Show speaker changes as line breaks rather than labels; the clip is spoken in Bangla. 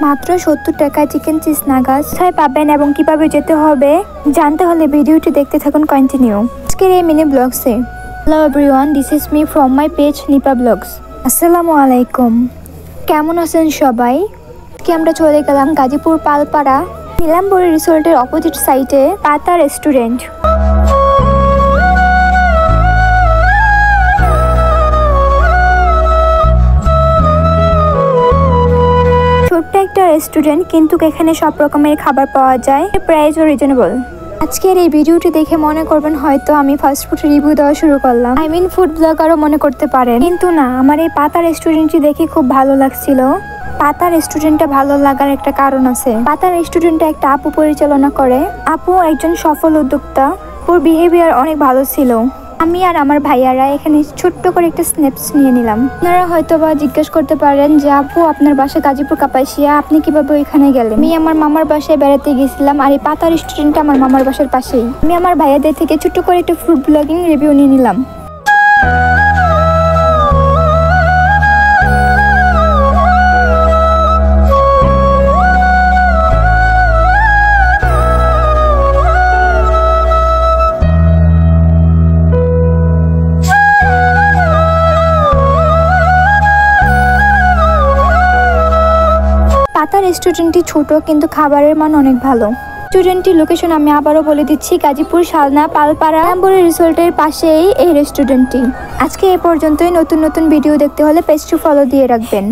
মাত্র 70 টাকায় চিকেন চিজ নাগাস কোথায় পাবেন এবং কিভাবে যেতে হবে জানতে হলে ভিডিওটি দেখতে থাকুন কন্টিনিউ। আজকের এই মিনি ব্লগসে hello everyone, this is me from my page Nipa blogs. আসসালামু আলাইকুম, কেমন আছেন সবাই? আজকে আমরা চলে গেলাম গাজীপুর পালপাড়া নীলাম্বরী রিসোর্টের অপোজিট সাইডে পাতা রেস্টুরেন্ট। ছোট্ট একটা রেস্টুরেন্ট, কিন্তু এখানে সব রকমের খাবার পাওয়া যায়, প্রাইসও রিজনেবল। আজকের এই ভিডিওটি দেখে মনে করবেন হয়তো আমি ফাস্টফুড রিভিউ দেওয়া শুরু করলাম, ফুড ব্লগারও মনে করতে পারেন, কিন্তু না, আমার এই পাতা রেস্টুরেন্টটি দেখে খুব ভালো লাগছিল। পাতা রেস্টুরেন্টটা ভালো লাগার একটা কারণ আছে। পাতা রেস্টুরেন্টটা একটা আপু পরিচালনা করে। আপু একজন সফল উদ্যোক্তা, ওর বিহেভিয়ার অনেক ভালো ছিল। আমি আর আমার ভাইয়ারা এখানে ছোট্ট করে একটা স্ন্যাপস নিয়ে নিলাম। আপনারা হয়তো বা জিজ্ঞেস করতে পারেন যে আপু আপনার বাসা গাজীপুর কাপাসিয়া, আপনি কিভাবে ওইখানে গেলেন? আমি আমার মামার বাসায় বেড়াতে গেছিলাম, আর এই পাতা রেস্টুরেন্টটা আমার মামার বাসার পাশেই। আমি আমার ভাইয়াদের থেকে ছোট্ট করে একটা ফুড ব্লগিং রিভিউ নিয়ে নিলাম। পাতা রেস্টুরেন্টটি ছোট, কিন্তু খাবারের মান অনেক ভালো। রেস্টুরেন্টটির লোকেশন আমি আবারও বলে দিচ্ছি, গাজীপুর শালনা পালপাড়া নীলাম্বরী রিসোর্টের পাশেই এই রেস্টুরেন্টটি। আজকে এ পর্যন্তই। নতুন নতুন ভিডিও দেখতে হলে পেজটি ফলো দিয়ে রাখবেন।